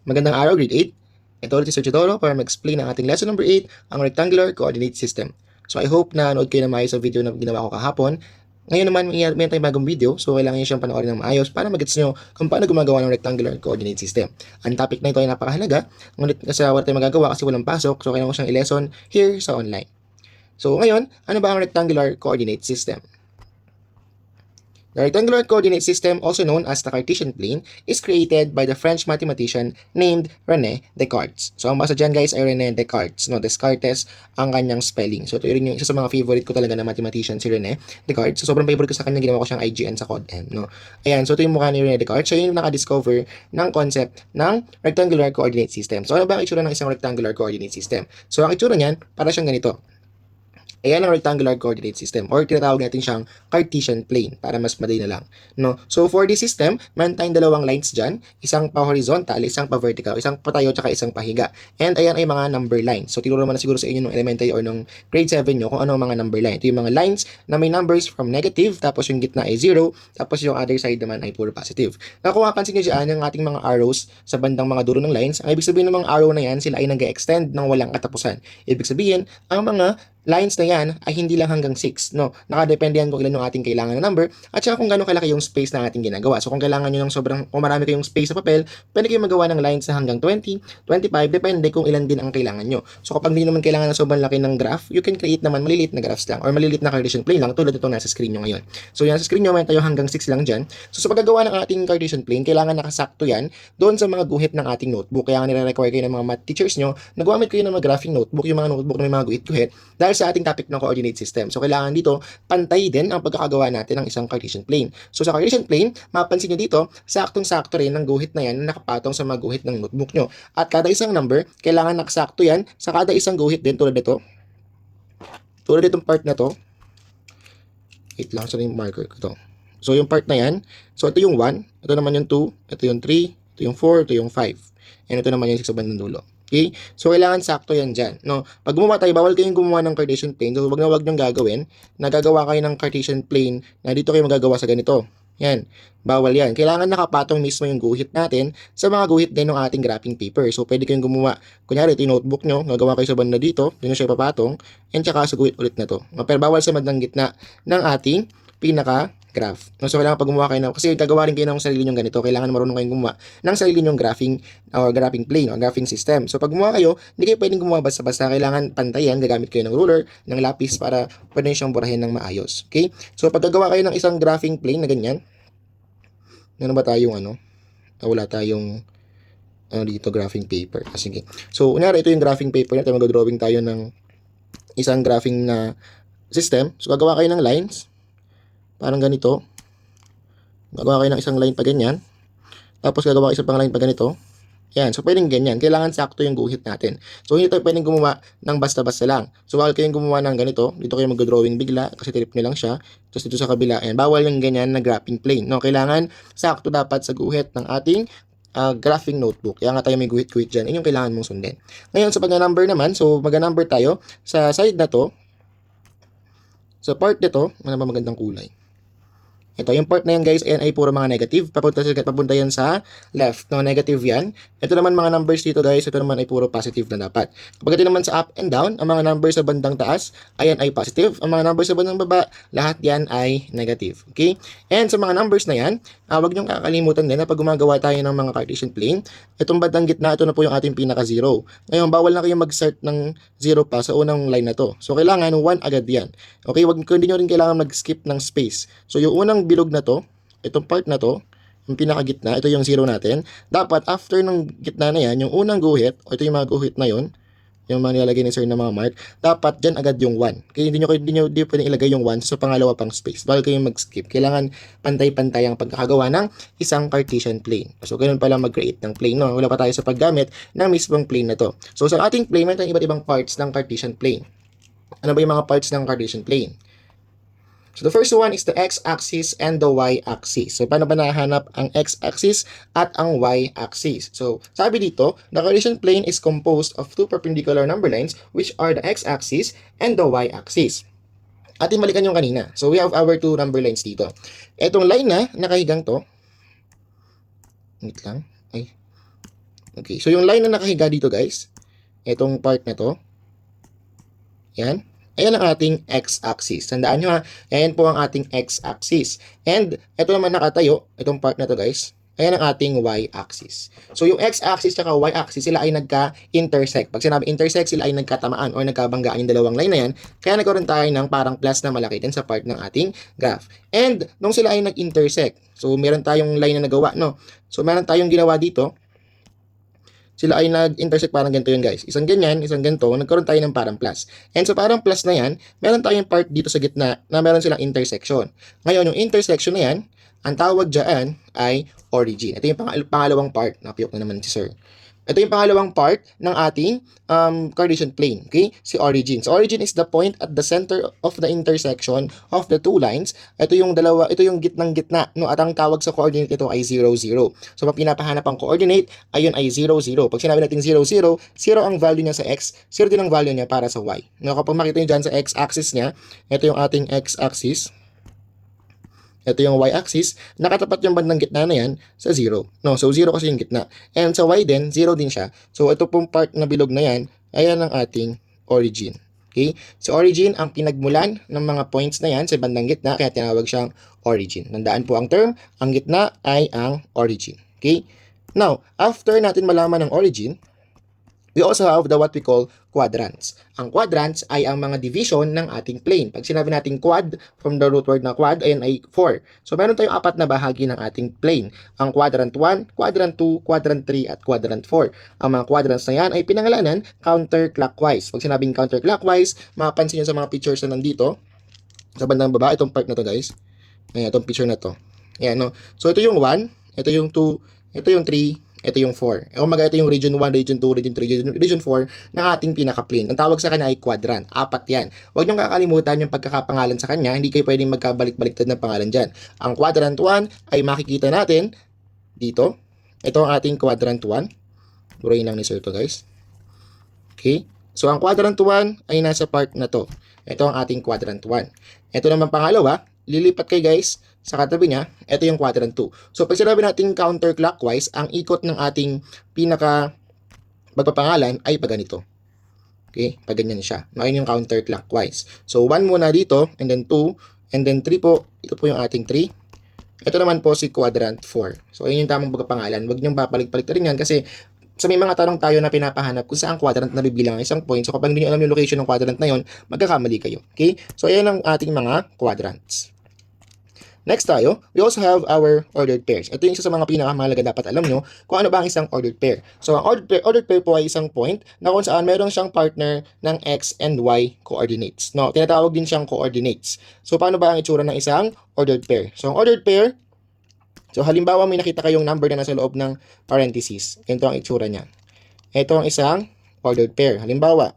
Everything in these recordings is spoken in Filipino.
Magandang araw, grade 8. Ito ulit si Sir Chidoro para mag-explain ang ating lesson number 8, ang rectangular coordinate system. So I hope na nanood kayo na maayos sa video na ginawa ko kahapon. Ngayon naman, may tayong bagong video, so kailangan nyo siyang panoorin ng maayos para mag-gets nyo kung paano gumagawa ng rectangular coordinate system. Ang topic na ito ay napakahalaga, ngunit kasi wala tayong magagawa kasi walang pasok, so kailangan ko siyang i-lesson here sa online. So ngayon, ano ba ang rectangular coordinate system? The rectangular coordinate system, also known as the Cartesian plane, is created by the French mathematician named René Descartes. So, ang basa dyan guys ay René Descartes. No, Descartes ang kanyang spelling. So, ito rin yung isa sa mga favorite ko talaga na mathematician, si René Descartes. So, sobrang favorite ko sa kanya, ginawa ko siyang IGN sa CODM. No? Ayan, so ito yung mukha ni René Descartes. Siya yung naka-discover ng concept ng rectangular coordinate system. So, ano ba ang itsura ng isang rectangular coordinate system? So, ang itsura niyan, para siyang ganito. Ayan ang rectangular coordinate system or tinatawag natin siyang Cartesian plane para mas madali na lang. No? So for this system, meron tayong dalawang lines dyan, isang pa-horizontal, isang pa-vertical, isang patayo, tsaka isang pahiga. And ayan ay mga number lines. So tinuro naman na siguro sa inyo nung elementary or nung grade 7 nyo kung ano ang mga number line. Ito yung mga lines na may numbers from negative, tapos yung gitna ay 0, tapos yung other side naman ay puro positive. Na kung mapansin nyo dyan, yung ating mga arrows sa bandang mga dulo ng lines, ang ibig sabihin ng mga arrow na yan, sila ay nag-extend ng walang katapusan. Ibig sabihin, ang mga lines na yan ay hindi lang hanggang 6, no? Nakadepende yan kung ilan yung ating kailangan na number at saka kung gaano kalaki yung space na ating ginagawa. So kung kailangan nyo ng kung marami kayong space sa papel, pwede kayong magawa ng lines na hanggang 20, 25, depende kung ilan din ang kailangan nyo. So kapag hindi naman kailangan ng sobrang laki ng graph, you can create naman maliliit na graphs lang or maliliit na Cartesian plane lang tulad itong nasa screen nyo ngayon. So yan sa screen nyo, may tayo hanggang 6 lang dyan. So sa paggagawa ng ating Cartesian plane, kailangan nakasakto yan doon sa mga guhit ng ating notebook. Kaya nga nire-require kayo ng mga math teachers nyo na gumamit kayo ng mga graphing notebook, yung mga notebook na may mga guhit-guhit dahil sa ating topic ng coordinate system. So, kailangan dito, pantay din ang pagkakagawa natin ng isang Cartesian plane. So, sa Cartesian plane, mapansin nyo dito, saktong-sakto rin ng guhit na yan na nakapatong sa mga guhit ng notebook nyo. At kada isang number, kailangan nakasakto yan sa kada isang guhit din tulad nito. Tulad itong part na to. Wait lang, sa yung marker ko to. So, yung part na yan, so ito yung 1, ito naman yung 2, ito yung 3, ito yung 4, ito yung 5. And ito naman yung 6 sa bandang dulo. Okay? So, kailangan sakto yan dyan. No? Pag gumawa tayo, bawal kayong gumawa ng Cartesian plane. So, wag niyong gagawin. Nagagawa kayo ng Cartesian plane na dito kayo magagawa sa ganito. Yan. Bawal yan. Kailangan nakapatong mismo yung guhit natin sa mga guhit din ng ating graphing paper. So, pwede kayong gumawa. Kunyari, ito yung notebook nyo. Gagawa kayo sa banda dito. Doon siya ipapatong. And tsaka sa guhit ulit na to. Pero bawal sa bandang gitna ng ating pinaka-graph. So, kailangan pag gumawa kayo kasi gagawa rin kayo ng sarili nyong ganito, kailangan marunong kayong gumawa ng sarili nyong graphing or graphing plane or graphing system. So, pag gumawa kayo, hindi kayo pwedeng gumawa basta-basta. Kailangan pantayan, gagamit kayo ng ruler, ng lapis para pwede siyang burahin ng maayos. Okay? So, pag gagawa kayo ng isang graphing plane na ganyan, ano ba tayong wala tayong dito graphing paper. Sige. So, unyari ito yung graphing paper natin, mag-drawing tayo ng isang graphing na system. So, gagawa kayo ng lines. Parang ganito. Gagawa kayo ng isang line pa ganyan. Tapos gagawa kayo isa pang line pa ganito. Yan. So, pwedeng ganyan. Kailangan sakto yung guhit natin. So, hindi tayo pwedeng gumawa ng basta-basta lang. So, bawal kayong gumawa ng ganito. Dito kayo mag-drawing bigla kasi trip nyo lang siya. Tapos dito sa kabila. Yan. Bawal yung ganyan na graphing plane. No? Kailangan sakto dapat sa guhit ng ating graphing notebook. Kaya nga tayo may guhit-guhit dyan. Yun yung kailangan mong sundin. Ngayon, sa pag-number naman. So, mag-number tayo. Sa side na to. Sa part nito. Ano ba magandang kulay? Ito, yung part na yan guys, ayan ay puro mga negative. Papunta yan sa left. No, negative yan. Ito naman mga numbers dito guys, ito naman ay puro positive na dapat. Kapag ito naman sa up and down, ang mga numbers sa bandang taas, ayan ay positive. Ang mga numbers sa bandang baba, lahat yan ay negative. Okay? And sa mga numbers na yan, huwag niyong kakalimutan din na pag gumagawa tayo ng mga Cartesian plane, itong bandang gitna, ito na po yung ating pinaka-zero. Ngayon, bawal na kayong mag-start ng 0 pa sa unang line na to. So, kailangan 1 agad yan. Okay? Hindi nyo rin kailangan mag-skip ng space. So, yung unang bilog na to, itong part na to, yung pinakagitna, ito yung 0 natin. Dapat, after ng gitna na yan, yung unang guhit, o ito yung mga guhit na yun, yung mga nilalagay ni sir na mga mark, dapat dyan agad yung 1. Kaya hindi nyo pwedeng ilagay yung 1 sa pangalawa pang space. Bawal kayong mag-skip. Kailangan pantay-pantay ang pagkakagawa ng isang Cartesian plane. So, ganun pala mag-create ng plane. No? Wala pa tayo sa paggamit ng mismong plane na to. So, sa ating plane, may iba't ibang parts ng Cartesian plane. Ano ba yung mga parts ng Cartesian plane? So, the first one is the x-axis and the y-axis. So, paano ba nahanap ang x-axis at ang y-axis? So, sabi dito, the Cartesian plane is composed of two perpendicular number lines which are the x-axis and the y-axis. Ating balikan yung kanina. So, we have our two number lines dito. Etong line na nakahigang to. Wait lang. Okay, so yung line na nakahiga dito guys, itong part na to, yan. Ayan ang ating x-axis. Tandaan nyo ha, ayan po ang ating x-axis. And ito naman nakatayo, itong part na to guys, ayan ang ating y-axis. So yung x-axis at y-axis, sila ay nagka-intersect. Pag sinabi intersect, sila ay nagkatamaan o nagkabanggaan yung dalawang line na yan. Kaya nagkaroon tayo ng parang plus na malaki din sa part ng ating graph. And nung sila ay nag-intersect, so meron tayong line na nagawa, no? So meron tayong ginawa dito, sila ay nag-intersect parang ganito yun guys. Isang ganyan, isang ganito, nagkaroon tayo ng parang plus. And so parang plus na yan, meron tayong part dito sa gitna na meron silang intersection. Ngayon, yung intersection na yan, ang tawag dyan ay origin. Ito yung pangalawang part. Napiyok na naman si sir. Ito yung pangalawang part ng ating Cartesian plane, okay? Si origin. So origin is the point at the center of the intersection of the two lines. Ito yung gitnang-gitna, no? At ang tawag sa coordinate ito ay 0, 0. So pag pinapahanap ang coordinate, ayun ay 0, 0. Pag sinabi natin 0, 0, 0 ang value niya sa x, 0 din ang value niya para sa y. No, kapag makita niyo dyan sa x-axis niya, ito yung ating x-axis. Ito yung y-axis, nakatapat yung bandang gitna na yan sa 0. No, so 0 kasi yung gitna. And sa y din, 0 din siya. So ito pong part na bilog na yan, ayan ang ating origin. Okay? So origin, ang pinagmulan ng mga points na yan sa bandang gitna, kaya tinawag siyang origin. Tandaan po ang term, ang gitna ay ang origin. Okay? Now, after natin malaman ang origin, we also have what we call quadrants. Ang quadrants ay ang mga division ng ating plane. Pag sinabi natin quad, from the root word na quad, ayan ay 4. So, meron tayong 4 na bahagi ng ating plane. Ang quadrant 1, quadrant 2, quadrant 3, at quadrant 4. Ang mga quadrants na yan ay pinangalanan counterclockwise. Pag sinabing counterclockwise, mapapansin nyo sa mga pictures na nandito, sa bandang baba, itong part na to guys. Ayan, itong picture na to. Ayan, no? So, ito yung 1, ito yung 2, ito yung 3, ito yung 4. Umaga ito yung region 1, region 2, region 3, region 4 ng ating pinaka-plane. Ang tawag sa kanya ay quadrant. 4 yan. Huwag niyong kakalimutan yung pagkakapangalan sa kanya. Hindi kayo pwedeng magkabalik-baliktad ng pangalan dyan. Ang quadrant 1 ay makikita natin dito. Ito ang ating quadrant 1. Burahin lang ni sir to guys. Okay. So ang quadrant 1 ay nasa part na to. Ito ang ating quadrant 1. Ito naman pangalawa, lilipat kay guys sa katabi niya, ito yung quadrant 2. So, pag sinabi natin counterclockwise, ang ikot ng ating pinaka magpapangalan ay pag ganito. Okay? Pag ganyan siya. Ngayon yung counterclockwise. So, 1 muna dito, and then 2, and then 3 po. Ito po yung ating 3. Ito naman po si quadrant 4. So, ayun yung tamang pagpapangalan. Huwag niyong papalik-palik rin yan kasi sa may mga tanong tayo na pinapahanap kung saan quadrant na bibilang isang point. So, kapag hindi nyo alam yung location ng quadrant na yun, magkakamali kayo. Okay? So, ayan ang ating mga quadrants. Next tayo, we also have our ordered pairs. Ito yung isa sa mga pinakamahalaga dapat alam nyo kung ano ba ang isang ordered pair. So, ang ordered pair po ay isang point na kung saan meron siyang partner ng x and y coordinates. No, tinatawag din siyang coordinates. So, paano ba ang itsura ng isang ordered pair? So, ang ordered pair, so halimbawa may nakita kayong number na nasa loob ng parentheses. Ito ang itsura niya. Ito ang isang ordered pair. Halimbawa,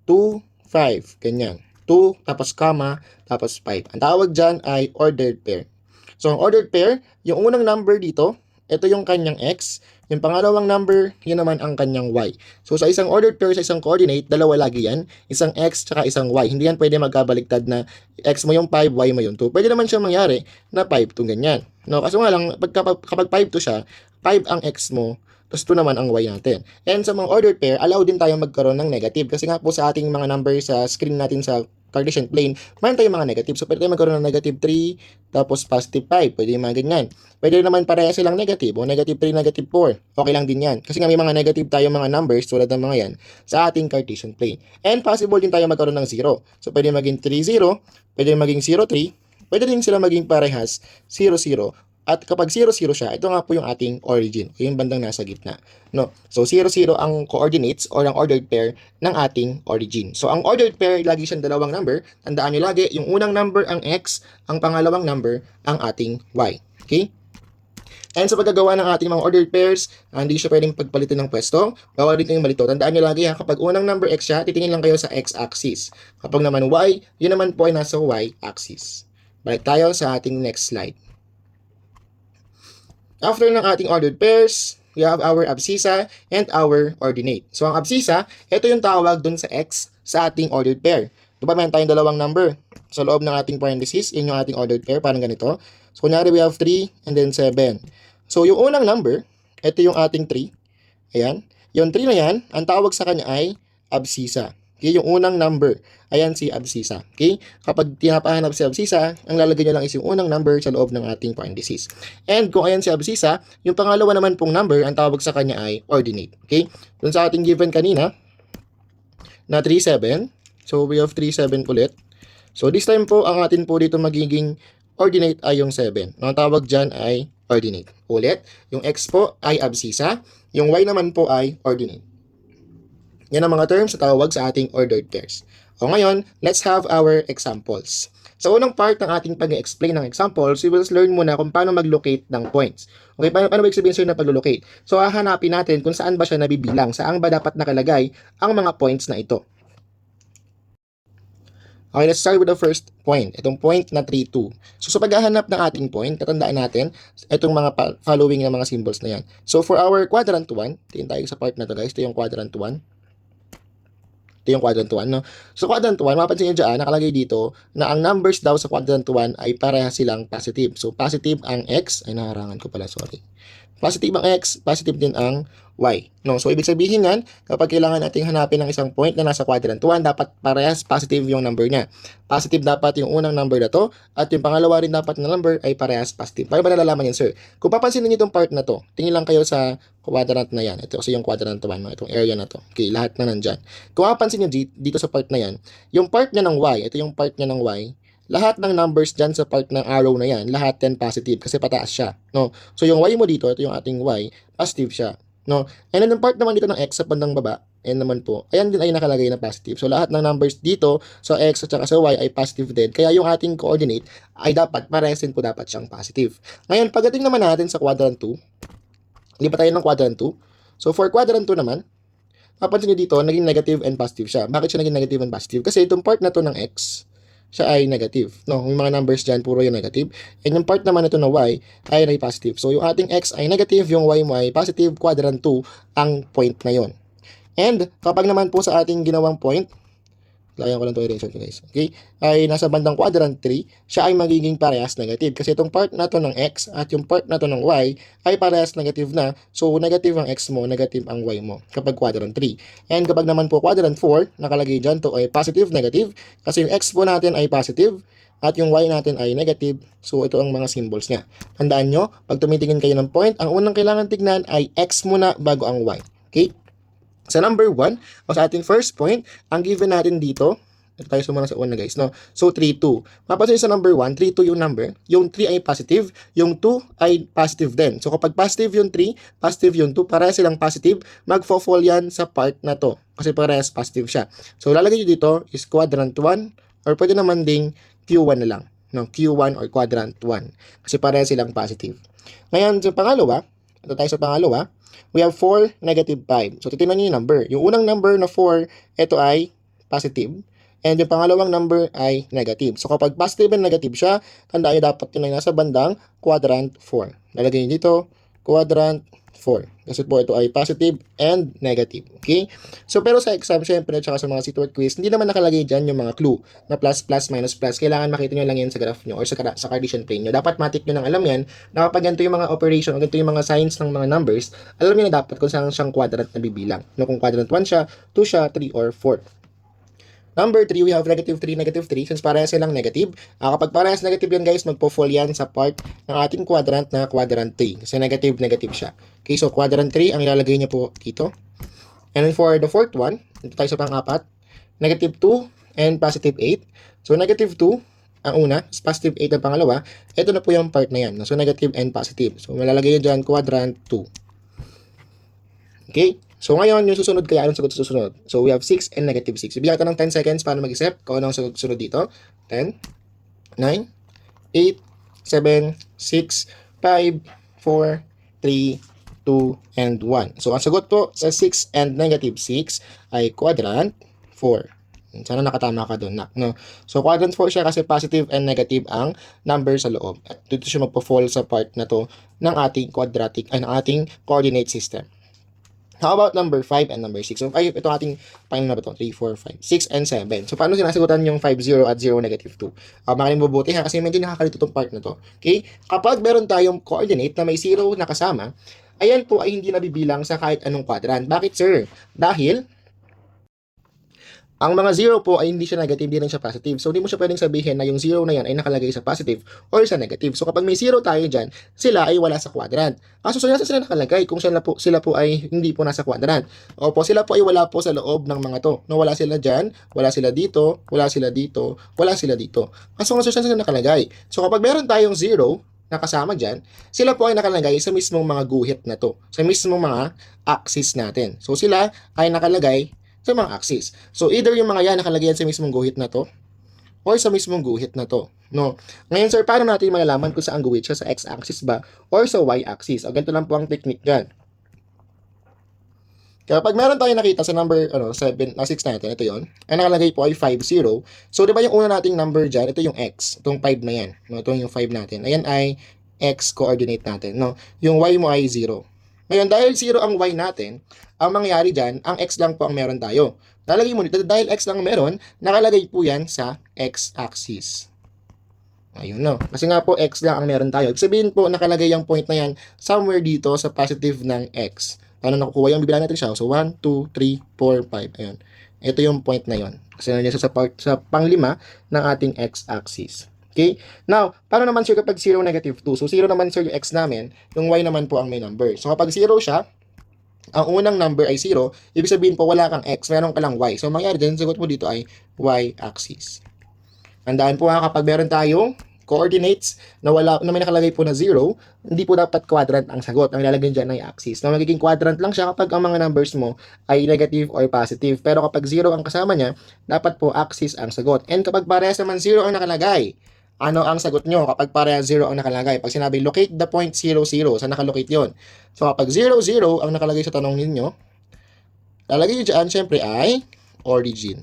2, 5, ganyan. 2, tapos comma, tapos 5. Ang tawag dyan ay ordered pair. So, ang ordered pair, yung unang number dito, ito yung kanyang x. Yung pangalawang number, yun naman ang kanyang y. So, sa isang ordered pair, sa isang coordinate, dalawa lagi yan. Isang x, tsaka isang y. Hindi yan pwede magkabaliktad na x mo yung 5, y mo yung 2. Pwede naman siya mangyari na 5 to ganyan. No, kaso nga lang, kapag 5 to siya, 5 ang x mo, tapos 2 naman ang y natin. And sa mga ordered pair, allow din tayo magkaroon ng negative. Kasi nga po sa ating mga number sa screen natin sa Cartesian plane, mayroon tayong mga negative. So, pwede tayo magkaroon ng negative 3, tapos positive 5. Pwede yung mga ganyan. Pwede naman pareha silang negative, o negative 3, negative 4. Okay lang din yan. Kasi nga may mga negative tayo mga numbers, tulad ng mga yan, sa ating Cartesian plane. And possible din tayo magkaroon ng 0. So, pwede maging 3, 0, pwede maging 0, 3, pwede din sila maging parehas 0, 0. At kapag 0, 0 siya, ito nga po yung ating origin, o yung bandang nasa gitna. No? So, 0, 0 ang coordinates or ang ordered pair ng ating origin. So, ang ordered pair, lagi siyang dalawang number. Tandaan nyo lagi, yung unang number ang x, ang pangalawang number ang ating y. Okay? And sa paggagawa ng ating mga ordered pairs, hindi siya pwedeng pagpalitan ng pwesto. Bawal din kayong malito. Tandaan nyo lagi ha, kapag unang number x siya, titingin lang kayo sa x-axis. Kapag naman y, yun naman po ay nasa y-axis. Balik tayo sa ating next slide. After ng ating ordered pairs, we have our abscissa and our ordinate. So, ang abscissa, ito yung tawag dun sa x sa ating ordered pair. Diba, meron tayong dalawang number sa loob ng ating parentheses. Yun yung ating ordered pair, parang ganito. So, kunyari we have 3 and then 7. So, yung unang number, ito yung ating 3. Ayan. Yung 3 na yan, ang tawag sa kanya ay abscissa. Okay, yung unang number. Ayan si abscissa. Okay? Kapag tinapahanap si abscissa, ang lalagay nyo lang is yung unang number sa loob ng ating parenthesis. And kung ayan si abscissa, yung pangalawa naman pong number, ang tawag sa kanya ay ordinate. Okay? Dun sa ating given kanina, na 37. So, we have 37 ulit. So, this time po, ang atin po dito magiging ordinate ay yung 7. Ang tawag dyan ay ordinate. Ulit, yung x po ay abscissa, yung y naman po ay ordinate. Yan ang mga terms na tawag sa ating ordered pairs. O ngayon, let's have our examples. Sa unang part ng ating pag-explain ng examples, we will learn muna kung paano mag-locate ng points. Okay, paano ba sabihin sir na pag-locate? So, hahanapin natin kung saan ba siya nabibilang, saan ba dapat nakalagay ang mga points na ito. Okay, let's start with the first point. Itong point na 3, 2. So, sa paghahanap ng ating point, katandaan natin itong mga following na mga symbols na yan. So, for our quadrant 1, tingin tayo sa part na to guys, ito yung quadrant 1. Ito yung quadrant 1, no? So, quadrant 1, mapapansin nyo dyan, nakalagay dito na ang numbers daw sa quadrant 1 ay parehas silang positive. So, positive ang x, ay naharangan ko pala, sorry. Positive ang x, positive din ang y. No? So, ibig sabihin yan, kapag kailangan nating hanapin ng isang point na nasa quadrant 1, dapat parehas positive yung number niya. Positive dapat yung unang number na to, at yung pangalawa rin dapat na number ay parehas positive. Paano ba nalalaman yan, sir? Kung papansin niyo itong part na to, tingin lang kayo sa quadrant na yan. Ito kasi yung quadrant 1, no? Itong area na to. Okay, lahat na nandyan. Kung papansin niyo dito sa part na yan, yung part niya ng y, ito yung part niya ng y, lahat ng numbers dyan sa part ng arrow na yan, lahat 10 positive kasi pataas siya, no? So, yung y mo dito, ito yung ating y, positive siya, no? And then, yung part naman dito ng x sa bandang baba, n naman po, ayan din ay nakalagay na positive. So, lahat ng numbers dito sa x at saka sa y ay positive din. Kaya yung ating coordinate ay dapat, parehas din po dapat siyang positive. Ngayon, pagdating naman natin sa quadrant 2, lipat tayo ng quadrant 2. So, for quadrant 2 naman, mapansin nyo dito, naging negative and positive siya. Bakit siya naging negative and positive? Kasi itong part na to ng x, siya ay negative. No, yung mga numbers dyan, puro yung negative. And yung part naman ito na y ay positive. So, yung ating x ay negative, yung y mo ay positive, quadrant 2 ang point na yon. And, kapag naman po sa ating ginawang point, layan ko lang ito i-eraser guys. Okay? Ay nasa bandang quadrant 3, siya ay magiging parehas negative. Kasi itong part na to ng x at yung part na to ng y ay parehas negative na. So, negative ang x mo, negative ang y mo kapag quadrant 3. And kapag naman po quadrant 4, nakalagay dyan to ay positive, negative. Kasi yung x po natin ay positive at yung y natin ay negative. So, ito ang mga symbols niya. Tandaan nyo, pag tumitingin kayo ng point, ang unang kailangan tignan ay x muna bago ang y. Okay? Sa number 1, o sa ating first point, ang given natin dito, ito tayo sumuna sa una guys, no? So, 3, 2. Mapapansin sa number 1, 3, 2 yung number. Yung 3 ay positive, yung 2 ay positive din. So, kapag positive yung 3, positive yung 2, parehas silang positive, magfo-fall yan sa part na to. Kasi parehas positive siya. So, lalagay nyo dito is quadrant 1, or pwede naman ding Q1 na lang. No? Q1 or quadrant 1. Kasi parehas silang positive. Ngayon, sa pangalawa, ito tayo sa pangalawa, we have 4, negative 5. So, titignan nyo yung number. Yung unang number na 4, ito ay positive. And yung pangalawang number ay negative. So, kapag positive and negative siya, tandaan nyo dapat yun ay nasa bandang quadrant 4. Lalagay nyo dito, quadrant 4. Kasi po ito ay positive and negative. Okay? So, pero sa exam, syempre, at saka sa mga C2 quiz, hindi naman nakalagay dyan yung mga clue na plus, plus, minus, plus. Kailangan makita nyo lang yan sa graph nyo or sa Cartesian plane nyo. Dapat matik nyo nang alam yan na kapag ganito yung mga operation, ganito yung mga signs ng mga numbers, alam nyo na dapat kung saan siyang quadrant na bibilang. No, kung quadrant 1 siya, 2 siya, 3, or 4. Number 3, we have negative 3, negative 3. Since parehas silang negative, kapag parehas negative yan guys, magpo-fall yan sa part ng ating quadrant na quadrant 3. Kasi negative, negative siya. Okay, so quadrant 3, ang ilalagay niya po dito. And then for the fourth one, dito tayo sa pang-apat, negative 2 and positive 8. So negative 2, ang una, positive 8 ang pangalawa. Ito na po yung part na yan. So negative and positive. So malalagay nyo dyan, quadrant 2. Okay? So, ngayon, yung susunod kaya, anong sagot sa susunod? So, we have 6 and negative 6. Bigyan ka ng 10 seconds para mag-isip kung anong susunod dito. 10, 9, 8, 7, 6, 5, 4, 3, 2, and 1. So, ang sagot po sa 6 and negative 6 ay quadrant 4. Sana nakatama ka doon, no? So, quadrant 4 siya kasi positive and negative ang number sa loob. At dito siya magpo-fall sa part na to ng ating quadratic, ay ng ating coordinate system. How about number 5 and number 6? So, 5, ito ating, paano na ba ito? 3, 4, 5, 6, and 7. So, paano sinasagutan yung 5, 0 at 0, negative 2? Makinig mabuti ha, kasi medyo nakakalito itong part na to. Okay? Kapag meron tayong coordinate na may 0 na kasama, ayan po ay hindi nabibilang sa kahit anong quadrant. Bakit, sir? Dahil ang mga zero po ay hindi siya negative, hindi rin siya positive. So, hindi mo siya pwedeng sabihin na yung zero na yan ay nakalagay sa positive or sa negative. So, kapag may zero tayo dyan, sila ay wala sa quadrant. Kaso, saan sila nakalagay kung sila po ay hindi po nasa quadrant? Opo, sila po ay wala po sa loob ng mga to. No, wala sila dyan, wala sila dito, wala sila dito, wala sila dito. Kaso, saan sila nakalagay? So, kapag meron tayong zero, nakasama dyan, sila po ay nakalagay sa mismong mga guhit na to, sa mismong mga axis natin. So, sila ay nakalagay sa mga axis. So, either yung mga yan nakalagay yan sa mismong guhit na to or sa mismong guhit na to. No? Ngayon, sir, paano natin malalaman kung saan guhit siya, sa x-axis ba or sa y-axis? O, ganito lang po ang technique dyan. Kapag meron tayong nakita sa number 6 natin, ito yon, ang nakalagay po ay 50. So, di ba yung una nating number dyan, ito yung x, itong 5 na yan. No? Ito yung 5 natin. Ayan ay x coordinate natin. No? Yung y mo ay 0. Ngayon, dahil 0 ang y natin, ang mangyayari dyan, ang x lang po ang meron tayo. Lalagay mo dito, dahil x lang meron, nakalagay po yan sa x-axis. Ayun no. Kasi nga po, x lang ang meron tayo. Ibig sabihin po, nakalagay yung point na yan somewhere dito sa positive ng x. Paano nakukuha yung bibilang natin siya? So, 1, 2, 3, 4, 5. Ayun. Ito yung point na yon. Kasi nandiyan sa panglima ng ating x-axis. Okay? Now, paano naman sir kapag 0, negative 2? So, 0 naman sir yung x namin, yung y naman po ang may number. So, kapag 0 siya, ang unang number ay 0, ibig sabihin po wala kang x, meron ka lang y. So, mangyari dyan, sagot mo dito ay y-axis. Tandaan po kapag meron tayong coordinates na may nakalagay po na 0, hindi po dapat quadrant ang sagot. Ang ilalagay dyan ay axis. Na magiging quadrant lang siya kapag ang mga numbers mo ay negative or positive. Pero kapag 0 ang kasama niya, dapat po axis ang sagot. And kapag parehas naman 0 ang nakalagay, ano ang sagot nyo kapag parehas 0 ang nakalagay? Pag sinabi locate the point 0, 0, saan nakalocate yon? So kapag 0, 0 ang nakalagay sa tanong ninyo, lalagay nyo dyan, syempre ay origin.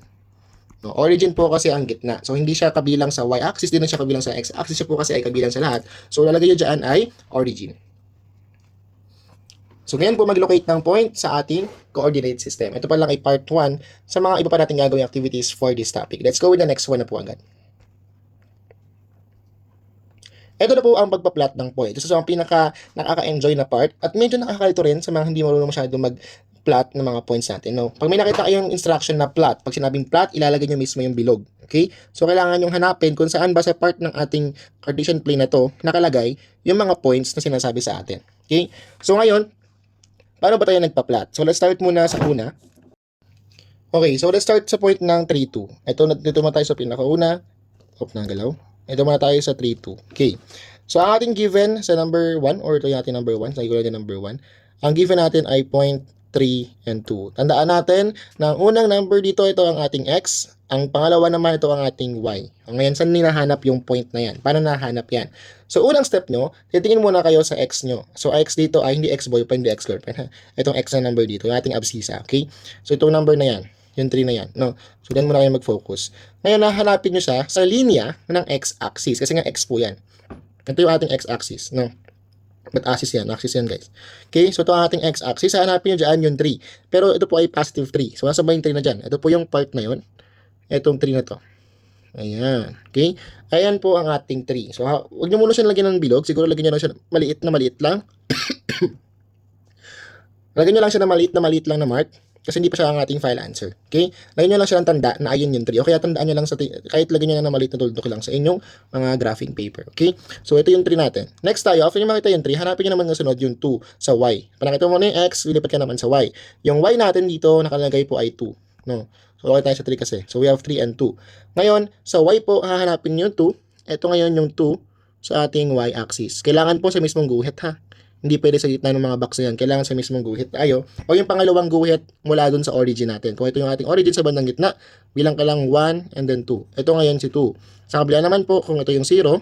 No, origin po kasi ang gitna. So, hindi siya kabilang sa y-axis, din na siya kabilang sa x-axis. Siya po kasi ay kabilang sa lahat. So, lalagay nyo dyan ay origin. So, ngayon po mag-locate ng point sa ating coordinate system. Ito pa lang ay part 1 sa mga iba pa natin gagawing activities for this topic. Let's go with the next one na po agad. Ito na po ang pagpa-plot ng point. Ito so, ang pinaka nakaka-enjoy na part at medyo nakakalito rin sa mga hindi marunong masyado mag-plot ng mga points natin. No? Pag may nakita kayong instruction na plot, pag sinabing plot, ilalagay nyo mismo yung bilog. Okay? So, kailangan yung hanapin kung saan ba sa part ng ating Cartesian plane na to nakalagay yung mga points na sinasabi sa atin. Okay? So, ngayon, paano ba tayo nagpa-plot? So, let's start muna sa una. Okay, so let's start sa point ng 3, 2. Dito muna tayo sa pinakauna. Hope na galaw. Ito muna tayo sa 3, 2. Okay. So, ang ating given sa number 1, or ito yung ating number 1, sa equal number 1, ang given natin ay 0.3 and 2. Tandaan natin na ang unang number dito, ito ang ating x. Ang pangalawa naman, ito ang ating y. Ngayon, saan ninahanap yung point na yan? Paano nahanap yan? So, unang step nyo, titingin muna kayo sa x nyo. So, x dito ay hindi x-boyfriend, hindi x-girlfriend. Itong x na number dito, yung ating abscissa. Okay? So, itong number na yan. Yung 3 na yan. No? So, then muna kayo mag-focus. Ngayon, nahanapin nyo siya sa linya ng x-axis. Kasi nga x po yan. Ito yung ating x-axis. No? But axis yan. Axis yan, guys. Okay? So, ito ang ating x-axis. Hanapin nyo dyan yung 3. Pero ito po ay positive 3. So, nasa ba yung 3 na dyan? Ito po yung part na yun. Itong 3 na to. Ayan. Okay? Ayan po ang ating 3. So, huwag nyo muna siya lagyan ng bilog. Siguro lagyan nyo lang siya maliit lang. Lagyan nyo lang siya na maliit lang na mark. Kasi hindi pa siya ang ating file answer. Okay? Lagyan nyo lang siya ng tanda na ayun yung 3. O kaya tandaan nyo lang kahit lagyan nyo lang na maliit na tuldok lang sa inyong mga graphing paper. Okay? So, ito yung 3 natin. Next tayo, after nyo makita yung 3, hanapin nyo naman ng sunod yung 2 sa y. Pag nakita mo na yung x, lilipat ka naman sa y. Yung y natin dito, nakalagay po ay 2. No? So, okay tayo sa 3 kasi. So, we have 3 and 2. Ngayon, sa y po, hahanapin nyo yung 2. Ito ngayon yung 2 sa ating y-axis. Kailangan po sa mismong guhit, ha? Hindi pwede sa gitna ng mga box na yan. Kailangan sa mismong guhit tayo. O yung pangalawang guhit mula dun sa origin natin. Kung ito yung ating origin sa bandang gitna, bilang ka lang 1 and then 2. Ito ngayon si 2. Sa kabila naman po, kung ito yung 0,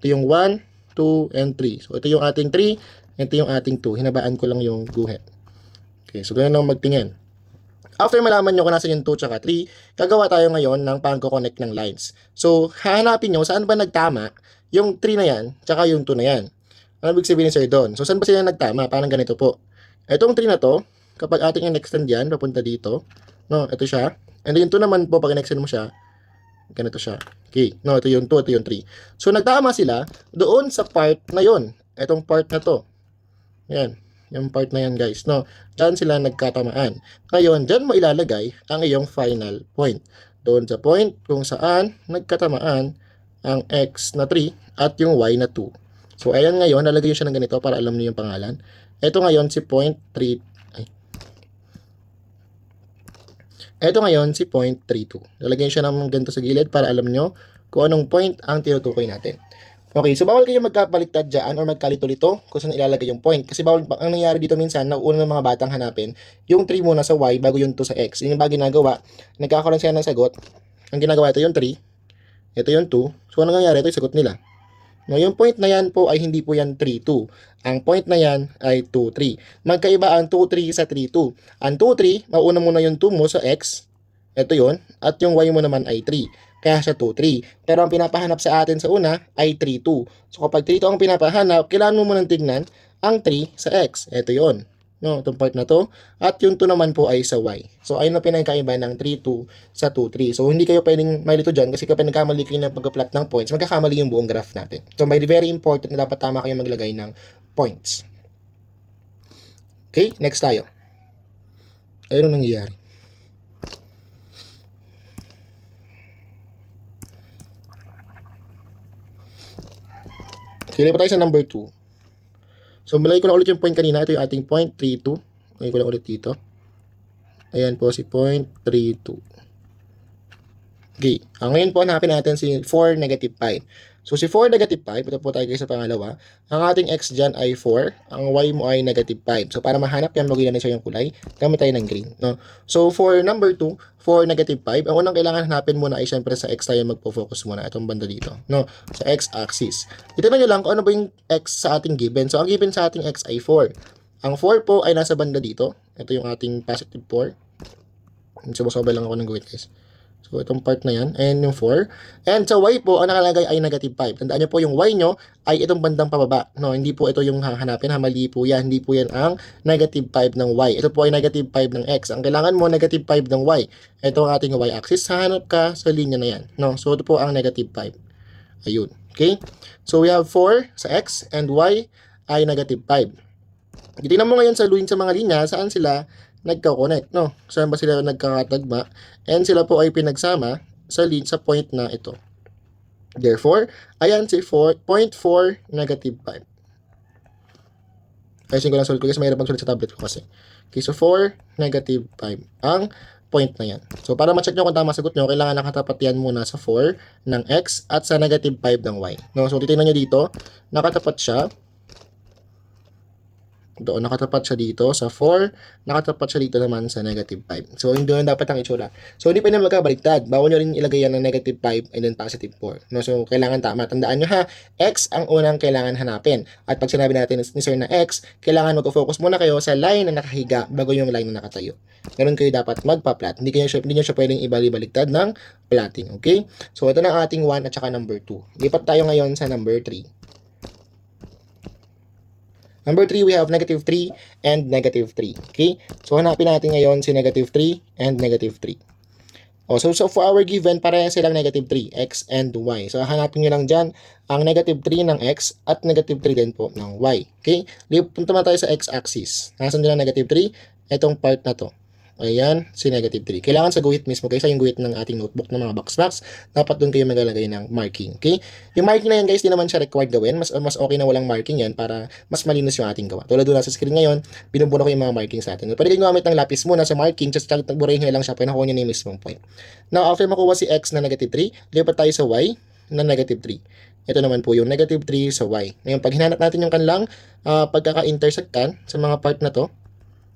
ito yung 1, 2, and 3. So ito yung ating 3, ito yung ating 2. Hinabaan ko lang yung guhit. Okay, so ganun lang magtingin. After malaman nyo kung nasa yung 2 tsaka 3, gagawa tayo ngayon ng pang-connect ng lines. So, hahanapin nyo saan ba nagtama yung 3 na yan tsaka yung 2 na yan. Ano ibig sabihin sir doon? So, saan ba sila nagtama? Parang ganito po. Itong 3 na to, kapag ating in-extend yan, papunta dito, no, ito siya. And yung 2 naman po, pag in-extend mo siya, ganito siya. Okay, no, ito yung 2, ito yung 3. So, nagtama sila doon sa part na yon. Itong part na to. Yan. Yung part na yan guys, no? Diyan sila nagkatamaan. Ngayon, diyan mo ilalagay ang iyong final point. Doon sa point kung saan nagkatamaan ang x na 3 at yung y na 2. So, ayan ngayon, nalagay siya ng ganito para alam niyo yung pangalan. Ito ngayon si point 3. Ito ngayon si point 32. Lalagyan siya ng ganito sa gilid para alam nyo kung anong point ang tinutukoy natin. Okay, so bawal kayo magkabaliktad dyan or magkalito-lito kung saan ilalagay yung point. Kasi bawal, ang nangyari dito minsan, nauuna ng mga batang hanapin, yung 3 muna sa y bago yung 2 sa x. Yun yung ba ginagawa, nagkakaroon sila ng sagot. Ang ginagawa ito yung 3, ito yung 2. So ano nangyari, ito yung sagot nila. No, yung point na yan po ay hindi po yan 3, 2. Ang point na yan ay 2, 3. Magkaiba ang 2, 3 sa 3, 2. Ang 2, 3, mauna muna yung 2 mo sa x. Ito yon. At yung y mo naman ay 3. Kaya siya 2, 3. Pero ang pinapahanap sa atin sa una ay 3, 2. So kapag 3, 2 ang pinapahanap, kailangan mo munang tignan ang 3 sa x. Ito yon. No, itong part na to. At yung 2 naman po ay sa y. So ayun na pinagkaiba ng 3, 2 sa 2, 3. So hindi kayo pwedeng malito dyan kasi kapag nagkamali kayo ng pag-plot ng points, magkakamali yung buong graph natin. So may very important na dapat tama kayo maglagay ng points. Okay, next tayo. Ayun ang nangyayari. Okay, lipat tayo sa number 2. So, malagay ko lang ulit yung point kanina. Ito yung ating point 32. Malagay ko lang ulit dito. Ayan po si point 32. Okay. Ngayon po, hanapin natin si 4, negative 5. So, si 4, negative 5. Ito po tayo sa pangalawa. Ang ating x dyan ay 4. Ang y mo ay negative 5. So, para mahanap yan, magiging na siya yung kulay. Gamit tayo ng green. No? So, for number 2, 4, negative 5. Ang unang kailangan hanapin muna ay syempre sa x tayo magpo-focus muna. Itong banda dito. No? Sa x-axis. Itignan nyo lang kung ano ba yung x sa ating given. So, ang given sa ating x ay 4. Ang 4 po ay nasa banda dito. Ito yung ating positive 4. Sumusabay lang ako ng gawin guys. So, itong part na yan. And yung 4. And sa y po, ang nakalagay ay negative 5. Tandaan nyo po, yung y nyo ay itong bandang pababa. No, hindi po ito yung hahanapin. Mali po yan. Hindi po yan ang negative 5 ng y. Ito po ay negative 5 ng x. Ang kailangan mo, negative 5 ng y. Ito ang ating y-axis. Hahanap ka sa linya na yan. No, so, ito po ang negative 5. Ayun. Okay? So, we have 4 sa x and y ay negative 5. Tingnan mo ngayon sa mga linya, saan sila nagka-connect, no? Saan ba sila nagkakatagma? And sila po ay pinagsama sa point na ito. Therefore, ayan si 0.4 negative 5. Ayusin ko lang sulit ko kasi mayroon pagsulit sa tablet ko kasi. Okay, so 4 negative 5 ang point na yan. So, para ma-check nyo kung tama sagot nyo, kailangan nakatapat yan muna sa 4 ng x at sa negative 5 ng y. No? So, titignan nyo dito, nakatapat siya. Doon, nakatapat siya dito sa 4, nakatapat siya dito naman sa negative 5. So, hindi doon dapat ang itsura. So, hindi pa naman magkabaliktad. Bawal nyo rin ilagay yan ng negative 5 and then positive 4. No? So, kailangan tama. Tandaan nyo ha, x ang unang kailangan hanapin. At pag sinabi natin ni sir na x, kailangan mag-focus muna kayo sa line na nakahiga bago yung line na nakatayo. Ganun kayo dapat magpa-plot. Hindi nyo siya pwedeng ibali-baliktad ng plotting. Okay? So, ito na ating 1 at saka number 2. Lipat tayo ngayon sa number 3. Number 3, we have negative 3 and negative 3. Okay? So, hanapin natin ngayon si negative 3 and negative 3. Oh, so for our given, pareha silang negative 3, x and y. So, hanapin nyo lang dyan ang negative 3 ng x at negative 3 din po ng y. Okay? Punta naman tayo sa x-axis. Nasaan din ang negative 3? Itong part na to. Ayan, si negative 3. Kailangan sa guhit mismo, kaysa yung guhit ng ating notebook ng mga box, dapat doon kayo maglalagay ng marking. Okay? Yung marking na yan guys, di naman siya required gawin. Mas okay na walang marking yan para mas malinis yung ating gawa. Tulad doon sa screen ngayon, binubuno ko yung mga markings natin. Pwede kayong gumamit ng lapis muna sa marking, just tagburahin nyo lang siya, pinakuha nyo na yung mismong point. Now, after makuha si x na negative 3, lipat tayo sa y na negative 3. Ito naman po yung negative 3 sa y. Ngayon, pag hinanap natin yung kanilang pagkaka-intersectan sa mga part na to,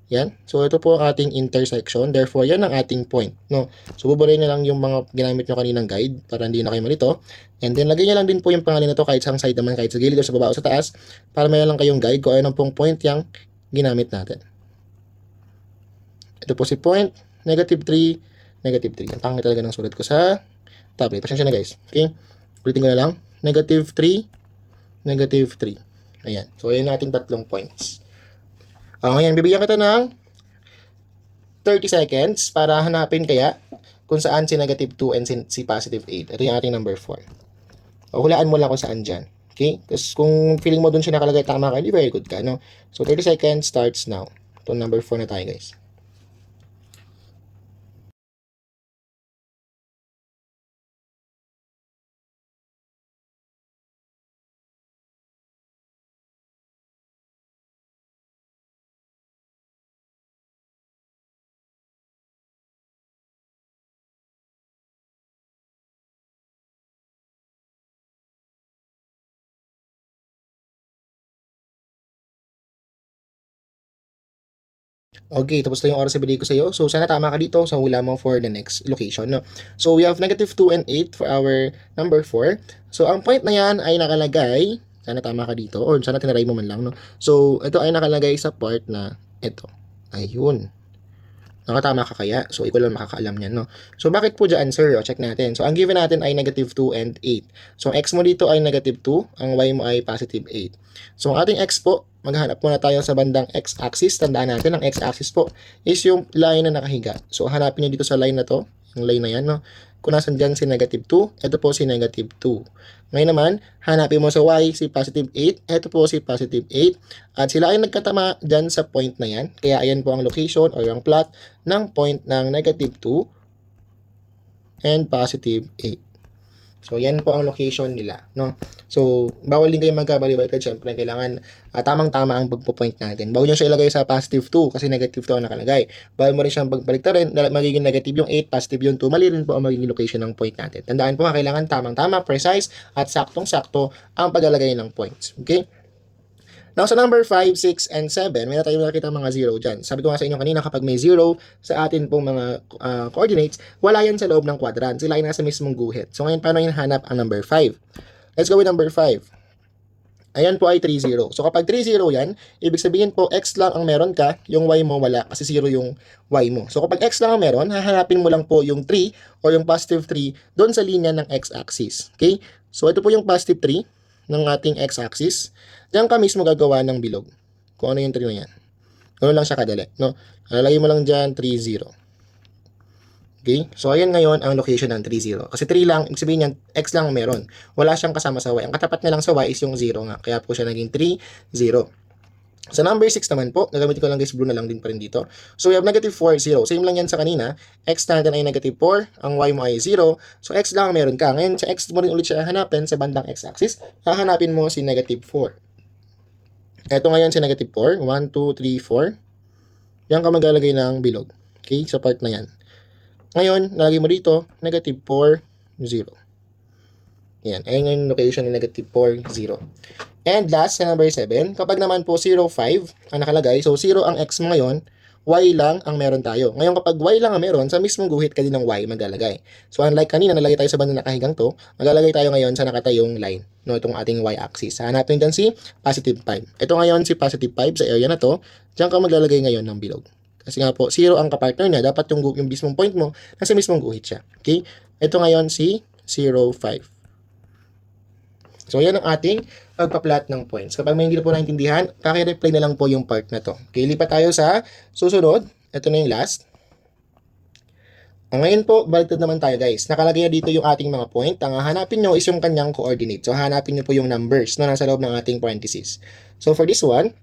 yan. So, ito po ang ating intersection. Therefore, yan ang ating point. No? So, buburahin nyo lang yung mga ginamit nyo kaninang guide para hindi na kayo malito. And then, lagay nyo lang din po yung pangalan na to kahit sa side naman, kahit sa gilid o sa baba o sa taas para mayroon lang kayong guide kung ano pong point yung ginamit natin. Ito po si point, negative 3, negative 3. Ang pangit talaga ng sulat ko sa tablet. Pasensya na guys. Okay? Ulitin ko na lang. Negative 3, negative 3. Ayan. So, ayan natin tatlong points. Ngayon, bibigyan kita ng 30 seconds para hanapin kaya kung saan si negative 2 and si positive 8. Ito yung ating number 4. Hulaan mo lang kung saan dyan. Okay? Tapos kung feeling mo dun siya nakalagay tama ka, very good ka, no? So 30 seconds starts now. Ito number 4 na tayo, guys. Okay, tapos na yung oras na binigay ko sa iyo. So, sana tama ka dito sa hula mo for the next location, no? So, we have negative 2 and 8 for our number 4. So, ang point na yan ay nakalagay, sana tama ka dito, or sana tinaray mo man lang, no? So, ito ay nakalagay sa part na ito. Ayun. Nakatama ka kaya? So, ikaw lang makakaalam niyan, no? So, bakit po dyan, sir? O, check natin. So, ang given natin ay negative 2 and 8. So, ang x mo dito ay negative 2, ang y mo ay positive 8. So, ang ating x po, maghanap muna tayo sa bandang x-axis. Tandaan natin, ang x-axis po is yung line na nakahiga. So, hanapin nyo dito sa line na to, yung line na yan, no? Kung nasan dyan si negative 2, ito po si negative 2. Ngayon naman, hanapin mo sa y si positive 8, ito po si positive 8. At sila ay nagkatama dyan sa point na yan. Kaya ayan po ang location or ang plot ng point ng negative 2 and positive 8. So, yan po ang location nila, no? So, bawal din kayo magkabaliwalad. Siyempre, kailangan tamang-tama ang pagpo-point natin. Bawal nyo siya ilagay sa positive 2 kasi negative 2 ang nakalagay. Bawal mo rin siyang pagbaliktarin dahil magiging negative yung 8, positive yung 2. Mali rin po ang magiging location ng point natin. Tandaan po, kailangan tamang-tama, precise, at saktong-sakto ang paglalagay ng points. Okay? Now, sa number 5, 6, and 7, may na tayo nakita mga 0 dyan. Sabi ko nga sa inyo kanina, kapag may 0 sa atin pong mga coordinates, wala yan sa loob ng quadrant. Sila ay nasa mismong guhit. So, ngayon, paano hinahanap ang number 5? Let's go with number 5. Ayan po ay 3, 0. So, kapag 3, 0 yan, ibig sabihin po, x lang ang meron ka, yung y mo wala, kasi 0 yung y mo. So, kapag x lang ang meron, hahanapin mo lang po yung 3 or yung positive 3 doon sa linya ng x-axis. Okay? So, ito po yung positive 3 ng ating x-axis. Diyan ka mismo gagawa ng bilog. Kung ano yung 3 na yan. Ano lang siya kadali, no? Lalagay mo lang dyan, 3, 0. Okay? So, ayan ngayon ang location ng 3, 0. Kasi 3 lang, ibig sabihin yan, x lang meron. Wala siyang kasama sa y. Ang katapat na lang sa y is yung 0 nga. Kaya po siya naging 3, 0. Sa number 6 naman po, gagamitin ko lang guys, blue na lang din pa rin dito. So, we have negative 4, 0. Same lang yan sa kanina. X natin ay negative 4. Ang y mo ay 0. So, x lang meron ka. Ngayon, sa x mo rin ulit siya hanapin sa bandang x-axis. Hahanapin mo si negative 4. Ito ngayon si negative 4. 1, 2, 3, 4. Yan ka maglalagay ng bilog. Okay? Sa part na yan. Ngayon, nalagay mo dito, negative 4, 0. Yan. Ayan yung location ni negative 4, 0. And last, sa number 7, kapag naman po 0, 5 ang nakalagay, so 0 ang x mo ngayon, y lang ang meron tayo. Ngayon, kapag y lang ang meron, sa mismong guhit ka din ng y maglalagay. So, unlike kanina, nalagay tayo sa bandang nakahigang to, maglalagay tayo ngayon sa nakatayong line, no, itong ating y-axis. Hanapin dyan si positive 5. Ito ngayon si positive 5 sa area na to, dyan ka maglalagay ngayon ng bilog. Kasi nga po, 0 ang kapartner niya, dapat yung mismong point mo, nasa mismong guhit siya. Okay? Ito ngayon si 0, 5. So, yan ang ating pagpa-plot ng points. Kapag may hindi na po naintindihan, kaki-reply na lang po yung part na to. Okay, lipat tayo sa susunod. Ito na yung last. Ngayon po, baliktad naman tayo guys. Nakalagay na dito yung ating mga point. Ang hanapin nyo is yung kanyang coordinate. So, hanapin nyo po yung numbers na nasa loob ng ating parentheses. So, for this one,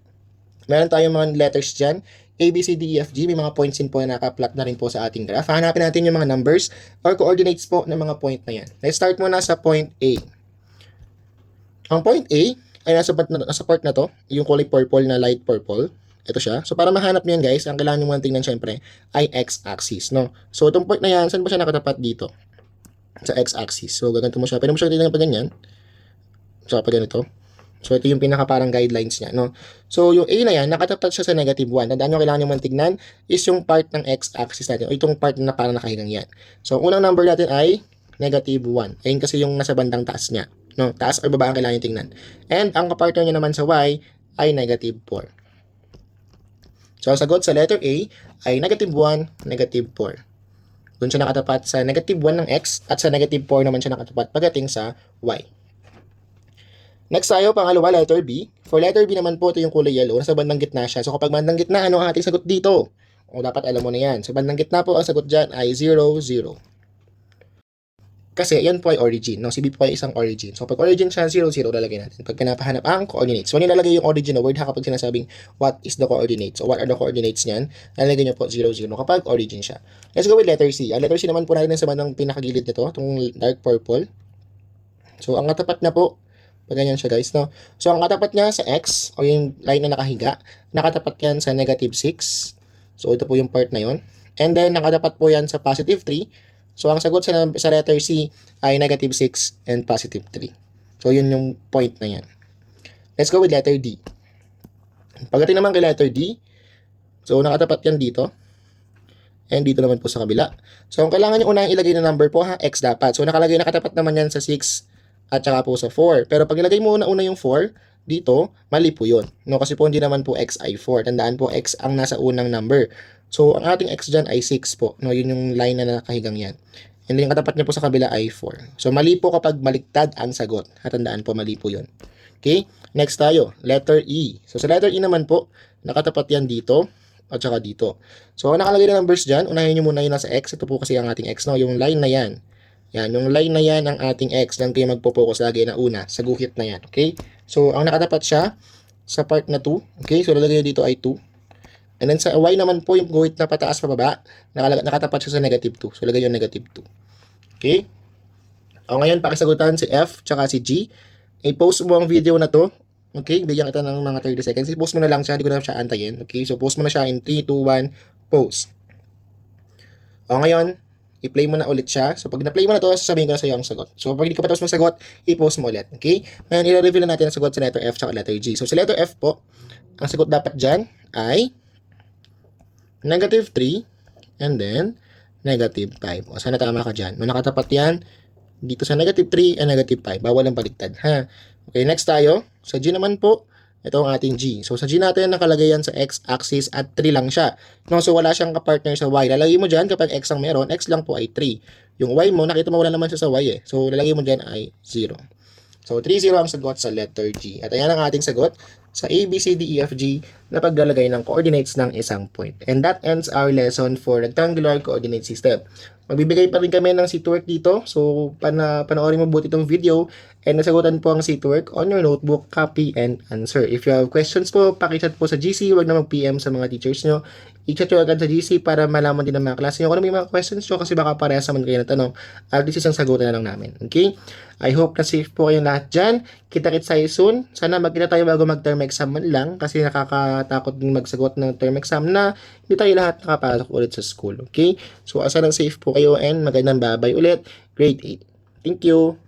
meron tayong mga letters dyan. A, B, C, D, E, F, G. May mga points din po na nakaplot na rin po sa ating graph. Hanapin natin yung mga numbers or coordinates po ng mga point na yan. Let's start muna sa point A. Ang point A ay nasa part na to, yung kulay purple na light purple. Ito siya. So, para mahanap nyo yan guys, ang kailangan nyo muna tingnan syempre ay x-axis, no? So, itong point na yan, saan ba siya nakatapat dito? Sa x-axis. So, gaganto mo siya. Pwede mo siya tingnan pa ganyan. So, pa ganito. So, ito yung pinaka parang guidelines niya, no? So, yung A na yan, nakatapat siya sa negative 1. Tandaan nyo, kailangan nyo man tignan is yung part ng x-axis natin, o itong part na parang nakahigang yan. So, unang number natin ay negative 1. Ayun kasi yung nasa bandang taas niya. No, taas or baba ang kailangan nyo tingnan. And ang kapartner niya naman sa y ay negative 4. So, ang sagot sa letter A ay negative 1, negative 4. Doon siya nakatapat sa negative 1 ng x at sa negative 4 naman siya nakatapat pagdating sa y. Next tayo, pangalawa, letter B. For letter B naman po, ito yung kulay yellow. Nasa bandang gitna siya. So, kapag bandang gitna, ano ang ating sagot dito? O, dapat alam mo na yan. Sa bandang gitna po, ang sagot dyan ay 0, 0. Kasi yan po ay origin. No? Si B po ay isang origin. So pag origin siya, 0, 0 lalagay natin. Pag pinapahanap ang coordinates. So nilalagay yung origin na word ha kapag sinasabing what is the coordinates. So what are the coordinates niyan? Lalagay niyo po 0, 0 kapag origin siya. Let's go with letter C. Ang letter C naman po natin sa bandang pinakagilid nito, itong dark purple. So ang katapat na po, pag ganyan siya guys, no? So ang katapat niya sa X, o yung line na nakahiga, nakatapat yan sa negative 6. So ito po yung part na yon. And then nakatapat po yan sa positive 3. So, ang sagot sa letter C ay negative 6 and positive 3. So, yun yung point na yan. Let's go with letter D. Pagdating naman kay letter D, so, nakatapat yan dito. And dito naman po sa kabila. So, ang kailangan nyo unang ilagay na number po ha, X dapat. So, nakatapat naman yan sa 6 at saka po sa 4. Pero pag ilagay mo una yung 4, dito, mali po yun. No, kasi po hindi naman po X ay 4. Tandaan po, X ang nasa unang number. So, ang ating X dyan ay 6 po. No, yun yung line na nakahigang yan. And then, yung katapat niya po sa kabila ay 4. So, mali po kapag baliktad ang sagot. Tandaan po, mali po yun. Okay? Next tayo, letter E. So, sa letter E naman po, nakatapat yan dito at saka dito. So, nakalagay na numbers dyan. Unahin nyo muna yun nasa X. Ito po kasi ang ating X. No? Yung line na yan. Yan, yung line na yan ang ating X. Diyan kayo magpo-focus lagi na una. Sa guhit na yan. Okay? So, ang nakatapat siya sa part na 2. Okay? So, lalagay nyo dito ay 2. And then sa Y naman po, yung guhit na pataas pababa, nakatapat siya sa negative 2. So, lagay yung negative 2. Okay? O ngayon, pakisagutan si F tsaka si G. I-post mo ang video na to. Okay? Bigyan kita ng mga 30 seconds. I-post mo na lang siya. Hindi ko na siya antayin. Okay? So, post mo na siya in 3, 2, 1, post. O ngayon, i-play mo na ulit siya. So, pag na-play mo na to, sasabihin ko na sa iyo ang sagot. So, pag hindi ka pa tapos masagot, i-post mo ulit. Okay? Ngayon, i-reveal na natin ang sagot sa letter F tsaka letter G. So, sa letter F po, ang sagot dapat dyan ay negative 3 and then negative 5. O, sana tama ka dyan. No, nakatapat yan dito sa negative 3 and negative 5. Bawal ang baliktad, ha? Okay, next tayo. Sa G naman po, ito ang ating G. So, sa G natin, nakalagay yan sa X-axis at 3 lang siya. No, so, wala siyang kapartner sa Y. Lalagay mo dyan kapag X ang meron, X lang po ay 3. Yung Y mo, nakita mo wala naman siya sa Y eh. So, lalagay mo dyan ay 0. So, 3-0 ang sagot sa letter G. At ayan ang ating sagot sa A, B, C, D, E, F, G na paglalagay ng coordinates ng isang point. And that ends our lesson for rectangular coordinate system. Magbibigay pa rin kami ng seatwork dito. So, panoorin mo buti itong video and nasagutan po ang seatwork on your notebook, copy, and answer. If you have questions po, pakichat po sa GC. Huwag na mag-PM sa mga teachers nyo. I-chat nyo agad sa GC para malaman din ng mga klase nyo kung ano may mga questions nyo kasi baka parehas naman kayo na tanong. At this is ang sagutan na lang namin. Okay? I hope na safe po kayong lahat dyan. Kita-kits tayo soon. Sana magkita tayo bago mag-term exam man lang kasi nakakatakot din magsagot ng term exam na hindi tayo lahat nakapasok ulit sa school. Okay? So, sana safe po kayo and magandang babay ulit. Grade 8. Thank you.